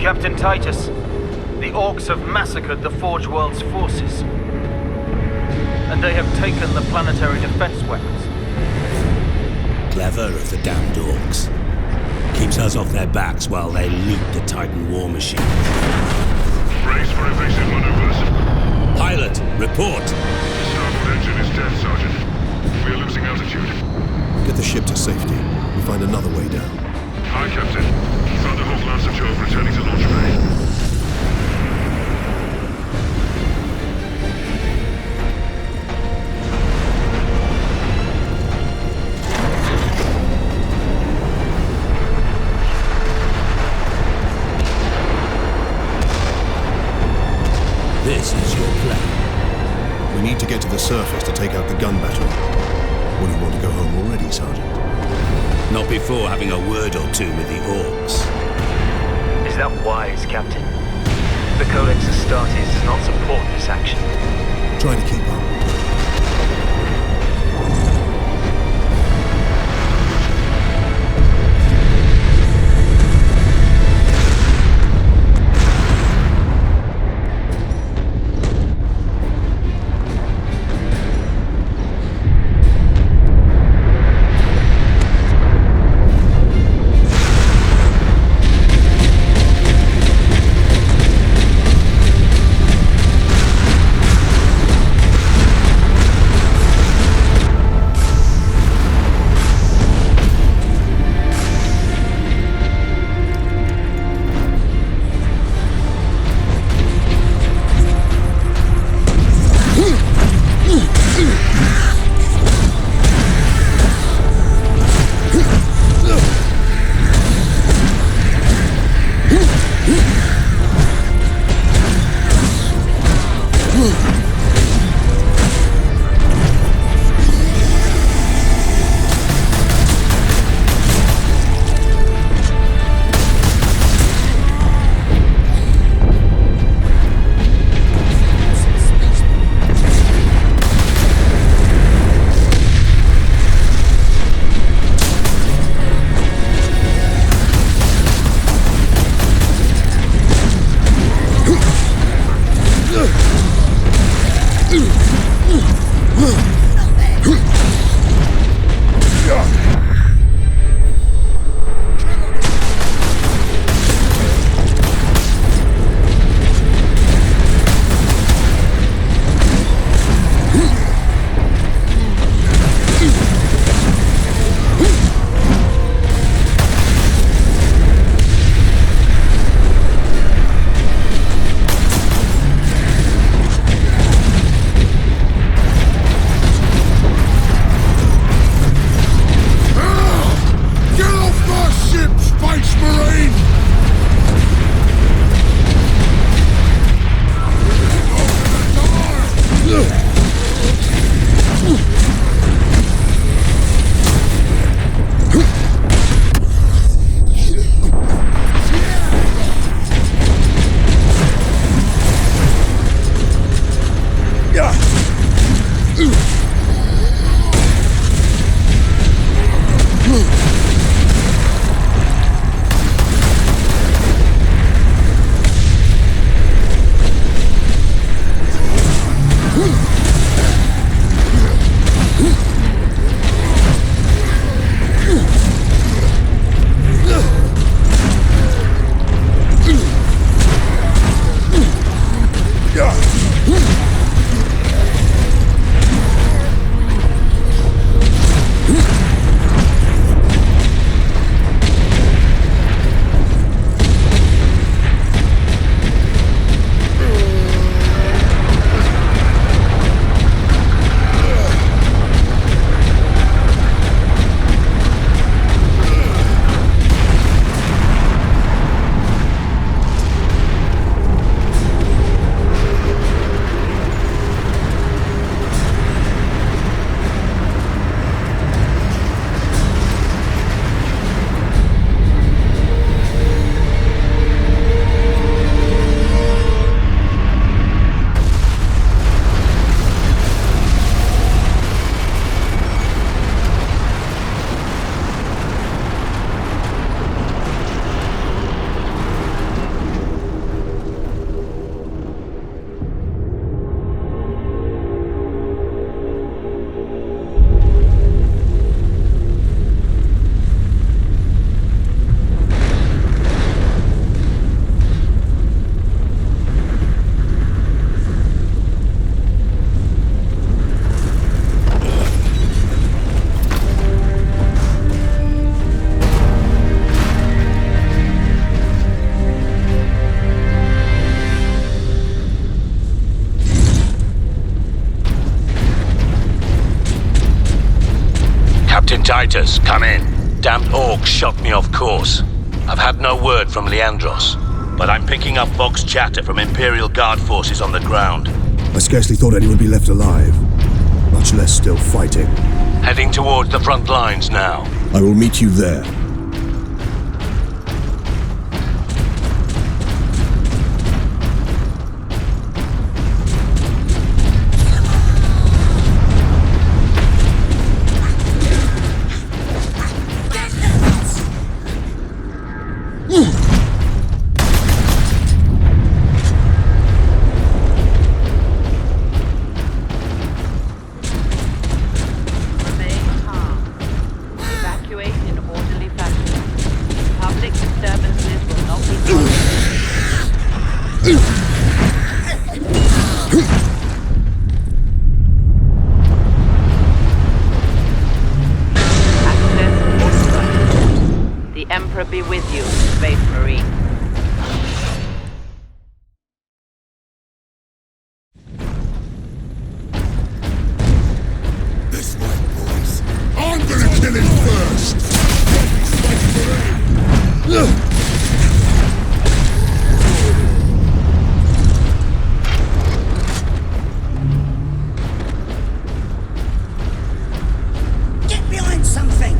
Captain Titus, the Orcs have massacred the Forge World's forces. And they have taken the planetary defense weapons. Clever of the damned Orcs. Keeps us off their backs while they loot the Titan war machine. Brace for evasive maneuvers. Pilot, report! Starboard engine is dead, Sergeant. We are losing altitude. Get the ship to safety. We'll find another way down. Hi, Captain. Thunderhawk Lancer Jove returning to launch bay. This is your plan. We need to get to the surface to take out the gun battery. Or do you want to go home already, Sergeant? Not before having a word or two with the Orcs. Is that wise, Captain? The Codex Astartes does not support this action. Try to keep up. Titus, come in. Damned orcs shot me off course. I've had no word from Leandros, but I'm picking up Vox chatter from Imperial Guard forces on the ground. I scarcely thought anyone would be left alive, much less still fighting. Heading towards the front lines now. I will meet you there. Be with you, Space Marine. This way, boys. I'm gonna kill him first! Get behind something!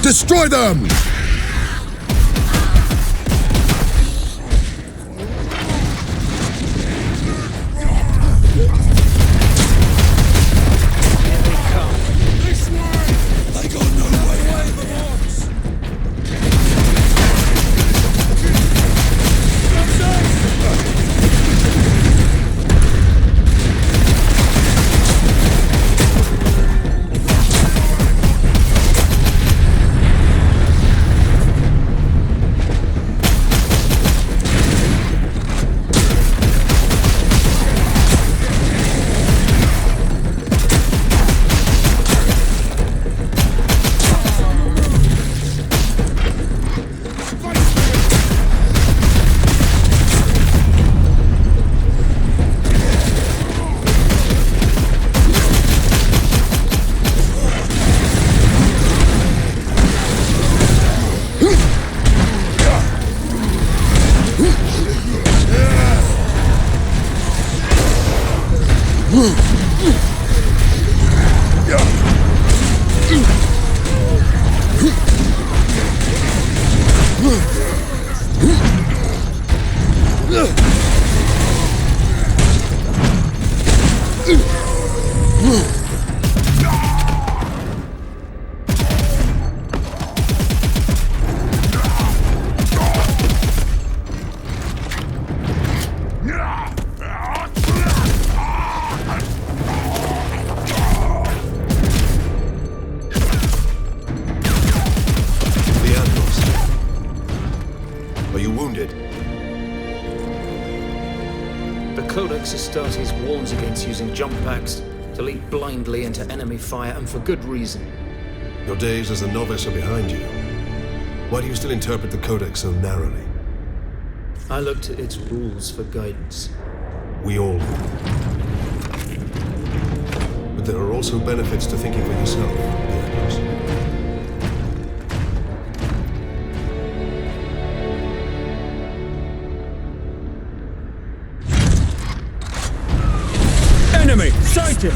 Destroy them! Are you wounded? The Codex Astartes warns against using jump packs to leap blindly into enemy fire, and for good reason. Your days as a novice are behind you. Why do you still interpret the Codex so narrowly? I look to its rules for guidance. We all do. But there are also benefits to thinking for yourself, Leandros. Enemy sighted!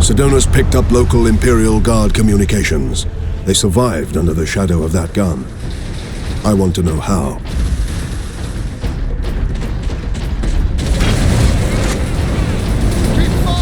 Sedona's picked up local Imperial Guard communications. They survived under the shadow of that gun. I want to know how. Keep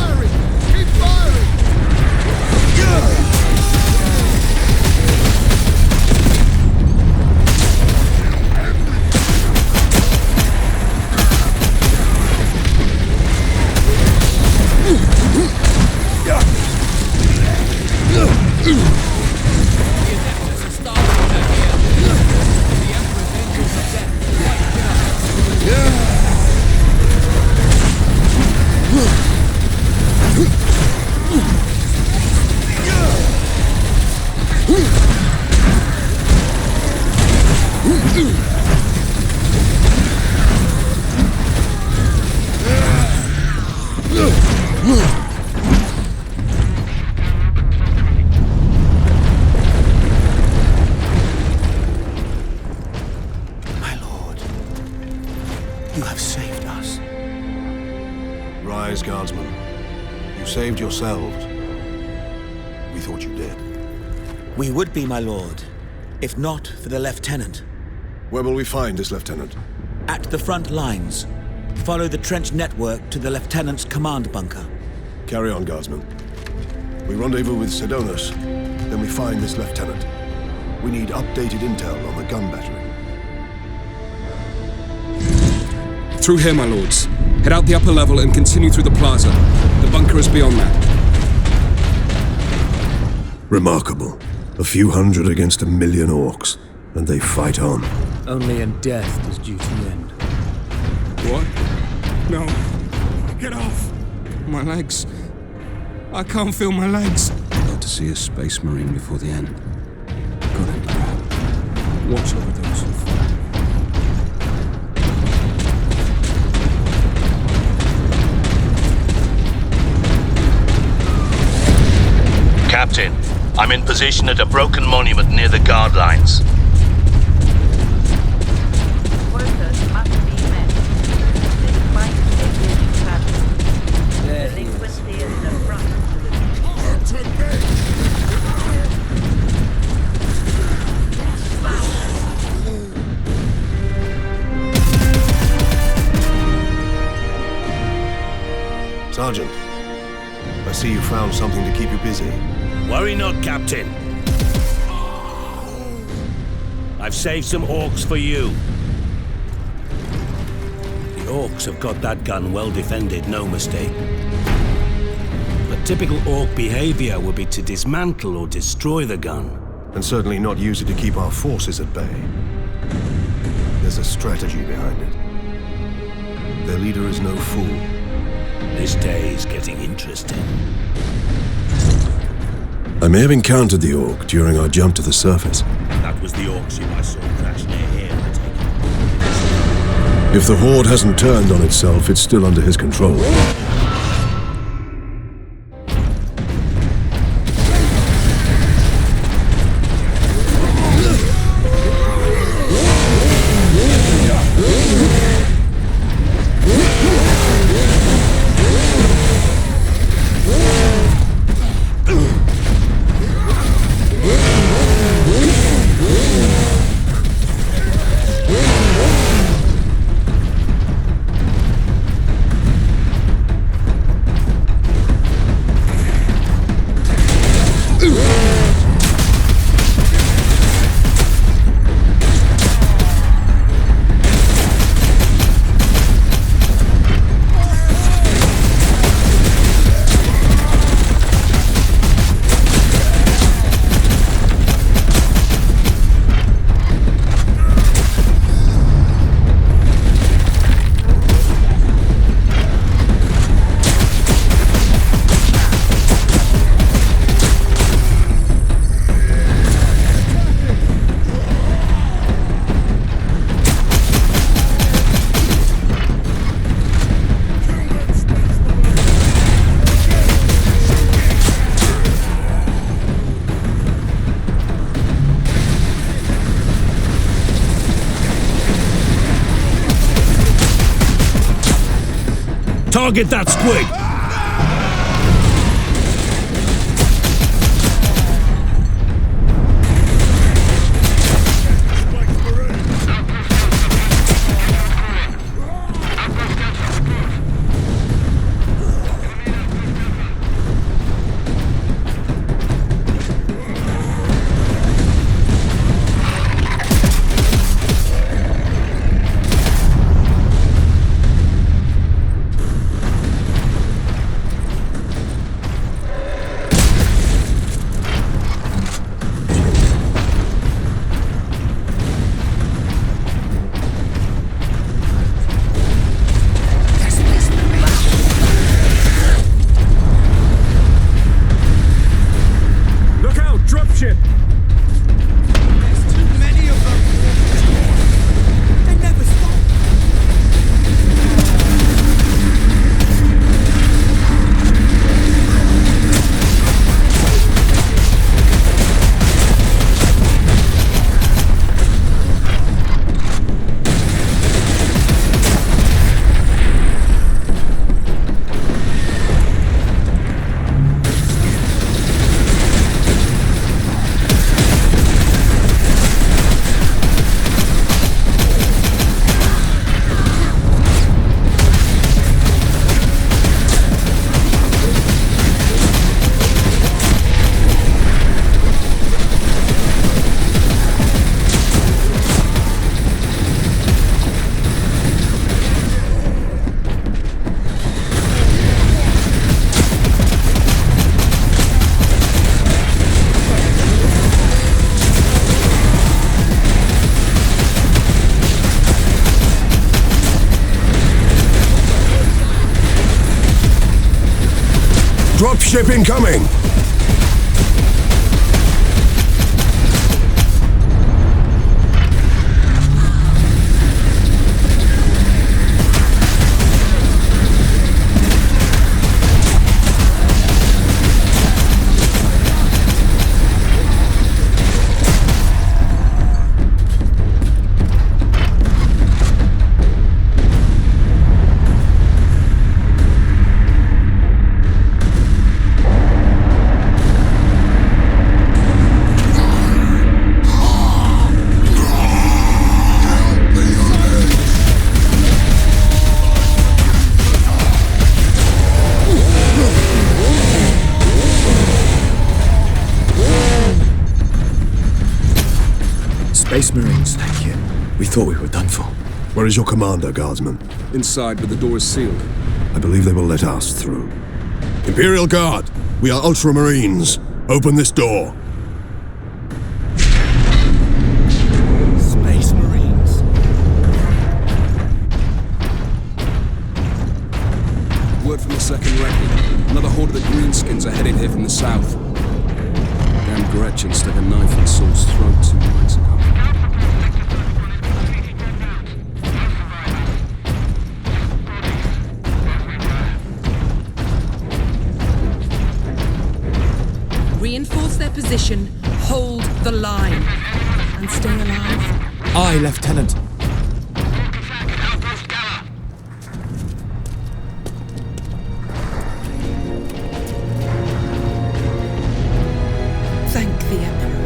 yourselves. We thought you did. We would be, my lord, if not for the lieutenant. Where will we find this lieutenant? At the front lines. Follow the trench network to the lieutenant's command bunker. Carry on, guardsmen. We rendezvous with Sidonus, then we find this lieutenant. We need updated intel on the gun battery. Through here, my lords. Head out the upper level and continue through the plaza. The bunker is beyond that. Remarkable. A few hundred against 1 million orcs, and they fight on. Only in death does duty end. What? No. Get off! My legs. I can't feel my legs. Got to see a space marine before the end. Got it, Brad. Watch over those who fall. Captain, I'm in position at a broken monument near the guard lines. Workers must be met. This might take years travel. Delinquency is the front to the Sergeant, I see you found something to keep you busy. Worry not, Captain. I've saved some orcs for you. The orcs have got that gun well defended, no mistake. But typical orc behavior would be to dismantle or destroy the gun. And certainly not use it to keep our forces at bay. There's a strategy behind it. Their leader is no fool. This day is getting interesting. I may have encountered the orc during our jump to the surface. That was the orc ship I saw crash near here, I take it. If the Horde hasn't turned on itself, it's still under his control. Target that squig! ship incoming! Space Marines, thank you. We thought we were done for. Where is your commander, guardsman? Inside, but the door is sealed. I believe they will let us through. Imperial Guard, we are Ultramarines. Open this door. Space Marines. Word from the second reckoning. Another horde of the Greenskins are heading here from the south. Damn Gretchen stuck a knife in Saul's throat 2 nights ago. Reinforce their position, hold the line, and stay alive. Aye, Lieutenant. Thank the Emperor.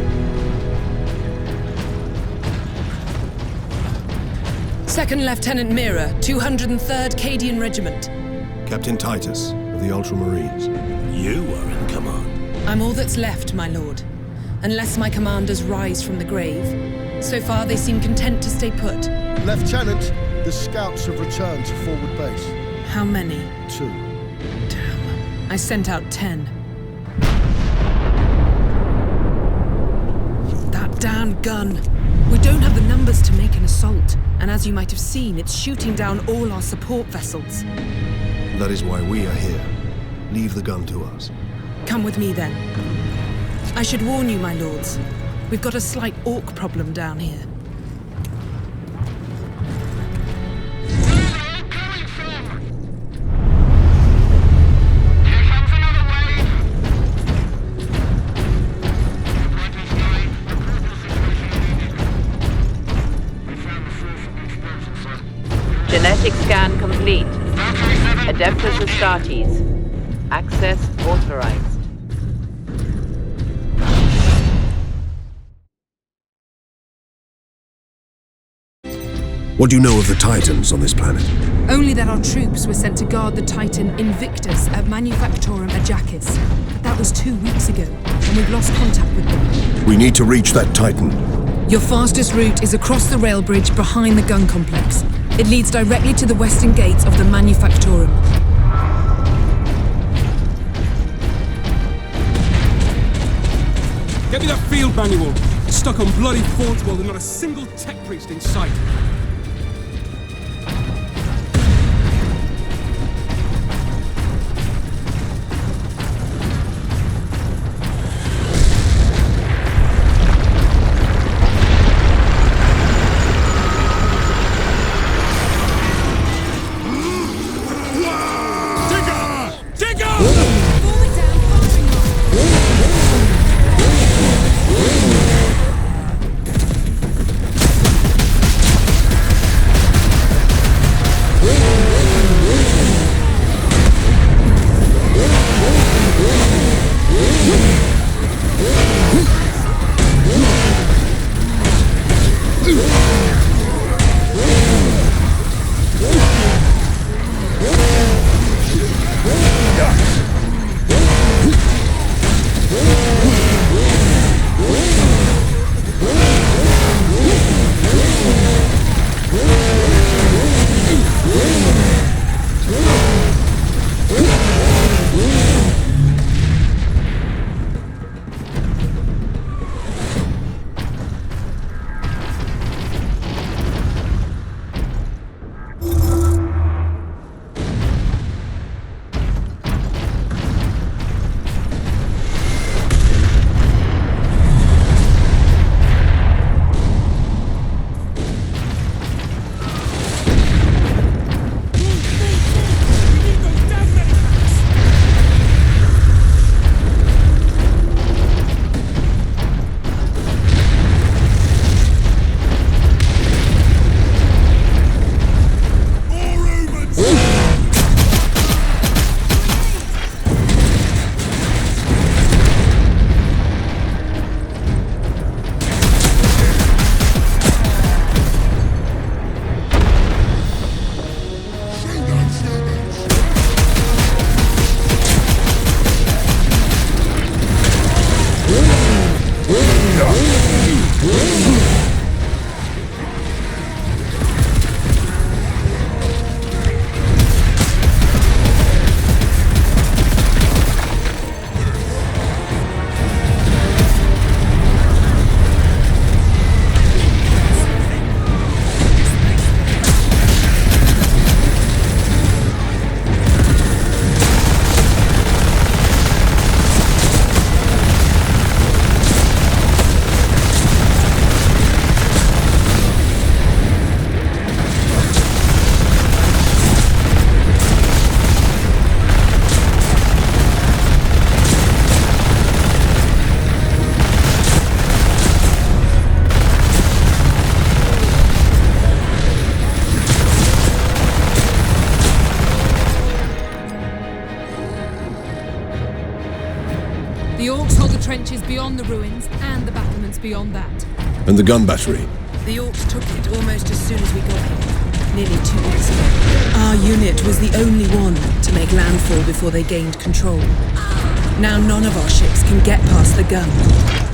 2nd Lieutenant Mira, 203rd Cadian Regiment. Captain Titus of the Ultramarines. You are in command. I'm all that's left, my lord. Unless my commanders rise from the grave. So far, they seem content to stay put. Lieutenant, the scouts have returned to forward base. How many? 2. Damn. I sent out 10. That damn gun. We don't have the numbers to make an assault. And as you might have seen, it's shooting down all our support vessels. That is why we are here. Leave the gun to us. Come with me, then. I should warn you, my lords. We've got a slight orc problem down here. Genetic scan complete. Adeptus Astartes. Access authorized. What do you know of the Titans on this planet? Only that our troops were sent to guard the Titan Invictus at Manufactorum Ajakis. That was 2 weeks ago, and we've lost contact with them. We need to reach that Titan. Your fastest route is across the rail bridge behind the gun complex. It leads directly to the western gates of the Manufactorum. Get me that field manual. It's stuck on bloody Forge World and not a single tech priest in sight. The Orcs hold the trenches beyond the ruins and the battlements beyond that. And the gun battery? The Orcs took it almost as soon as we got here, nearly 2 weeks ago. Our unit was the only one to make landfall before they gained control. Now none of our ships can get past the gun.